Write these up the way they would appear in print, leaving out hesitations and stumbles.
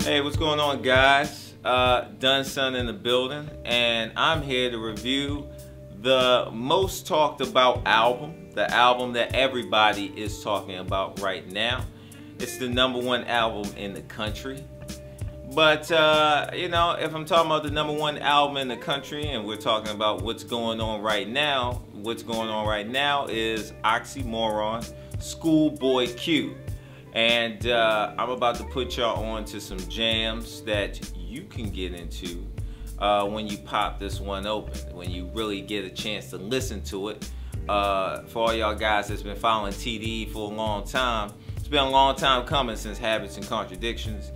Hey, what's going on, guys? Dunson in the building, and I'm here to review the most talked about album, the album that everybody is talking about right now. It's the #1 album in the country. But, you know, if I'm talking about the #1 album in the country and we're talking about what's going on right now, what's going on right now is Oxymoron, Schoolboy Q. And I'm about to put y'all on to some jams that you can get into when you pop this one open, when you really get a chance to listen to it. For all y'all guys that's been following TD for a long time, it's been a long time coming since Habits and Contradictions.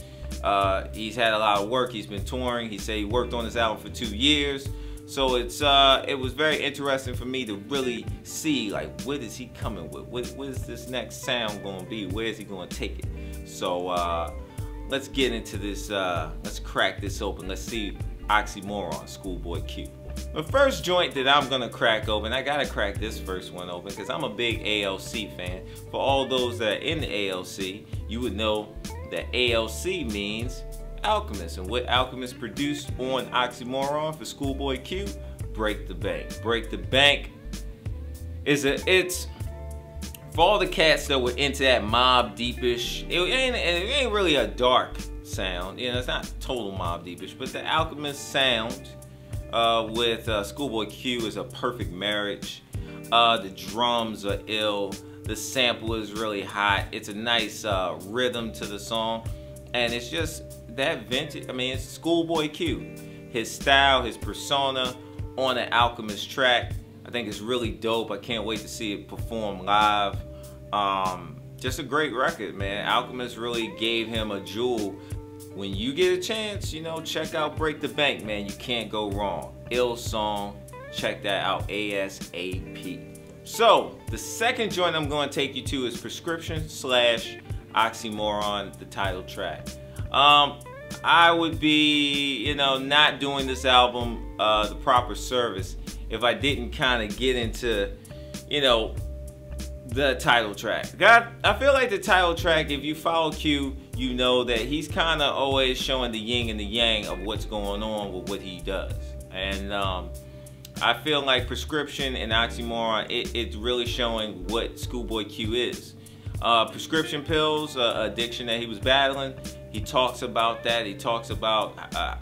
He's had a lot of work. He's been touring. He said he worked on this album for 2 years. So it was very interesting for me to really see, like, what is he coming with? What is this next sound going to be? Where is he going to take it? So let's get into this. Let's crack this open. Let's see Oxymoron, Schoolboy Q. The first joint that I'm going to crack open, I got to crack this first one open because I'm a big ALC fan. For all those that are in the ALC, you would know that ALC means Alchemist, and what Alchemist produced on Oxymoron for Schoolboy Q, Break the Bank. Break the Bank it's for all the cats that were into that Mobb Deepish. It ain't really a dark sound, you know. It's not total Mobb Deepish, but the Alchemist sound with Schoolboy Q is a perfect marriage. The drums are ill. The sample is really hot. It's a nice rhythm to the song, and it's just that vintage. I mean, it's Schoolboy Q. His style, his persona on an Alchemist track, I think it's really dope. I can't wait to see it perform live. Just a great record, man. Alchemist really gave him a jewel. When you get a chance, you know, check out Break the Bank, man. You can't go wrong. Ill song. Check that out ASAP. So, the second joint I'm going to take you to is Prescription / Oxymoron, the title track. I would be, you know, not doing this album the proper service if I didn't kind of get into, you know, the title track. I feel like the title track, if you follow Q, you know that he's kind of always showing the yin and the yang of what's going on with what he does. And I feel like Prescription and Oxymoron, it's really showing what Schoolboy Q is. Prescription pills, addiction that he was battling. He talks about that. He talks about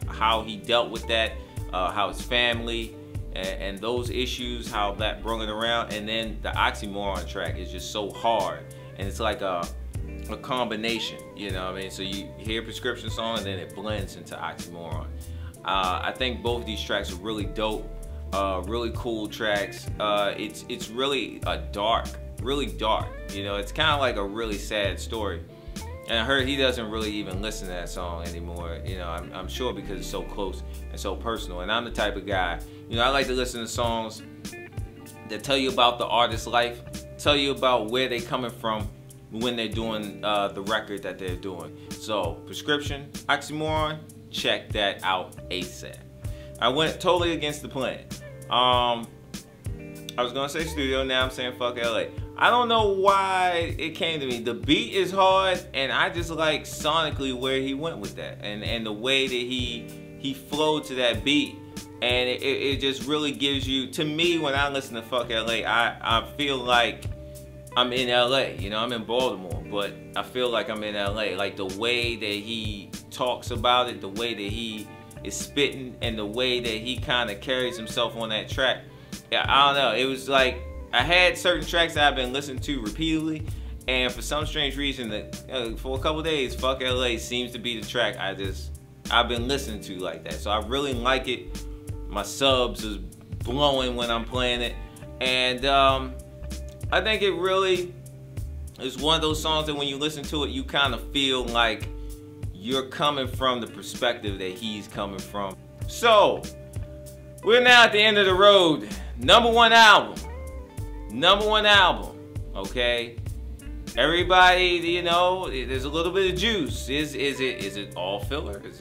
how he dealt with that, how his family and those issues, how that brought it around. And then the Oxymoron track is just so hard, and it's like a combination, you know what I mean? So you hear Prescription song and then it blends into Oxymoron. I think both of these tracks are really dope, really cool tracks. It's really really dark, you know. It's kind of like a really sad story. And I heard he doesn't really even listen to that song anymore, you know. I'm sure because it's so close and so personal. And I'm the type of guy, you know, I like to listen to songs that tell you about the artist's life, tell you about where they're coming from when they're doing the record that they're doing. So, Prescription, Oxymoron, check that out ASAP. I went totally against the plan. I was gonna say studio, now I'm saying fuck LA. I don't know why it came to me. The beat is hard, and I just like sonically where he went with that, and the way that he flowed to that beat, and it just really gives you, to me, when I listen to fuck LA, I feel like I'm in LA. You know, I'm in Baltimore, but I feel like I'm in LA. Like the way that he talks about it, the way that he is spitting, and the way that he kind of carries himself on that track. Yeah, I don't know. It was like I had certain tracks that I've been listening to repeatedly, and for some strange reason, for a couple days, Fuck LA seems to be the track I've been listening to like that. So I really like it. My subs is blowing when I'm playing it, and I think it really is one of those songs that when you listen to it, you kind of feel like you're coming from the perspective that he's coming from. So we're now at the end of the road. #1 album. #1 album. Okay? Everybody, you know, there's a little bit of juice. Is it all filler? Do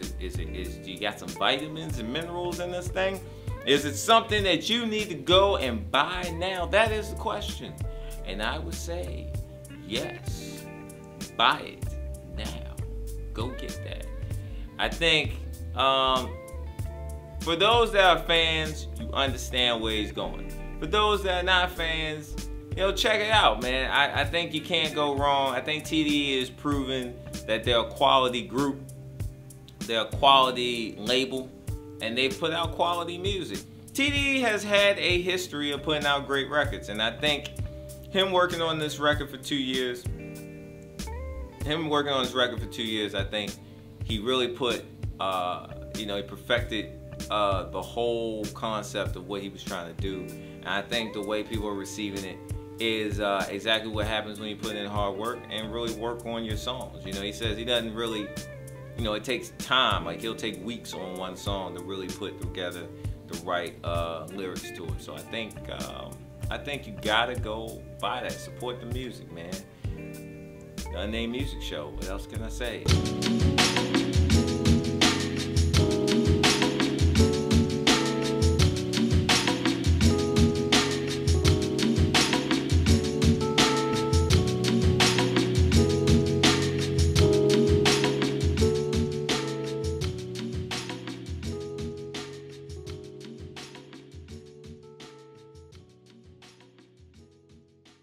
you got some vitamins and minerals in this thing? Is it something that you need to go and buy now? That is the question. And I would say, yes. Buy it now. Go get that. I think for those that are fans, you understand where he's going. For those that are not fans, check it out, man. I think you can't go wrong. I think TDE is proven that they're a quality group, they're a quality label, and they put out quality music. TDE has had a history of putting out great records, and I think him working on this record for 2 years, I think he really put, he perfected the whole concept of what he was trying to do. And I think the way people are receiving it is exactly what happens when you put in hard work and really work on your songs. He says he doesn't really, it takes time. Like, he'll take weeks on one song to really put together the right lyrics to it. So I think you gotta go buy that. Support the music, man. The Unnamed Music Show. What else can I say?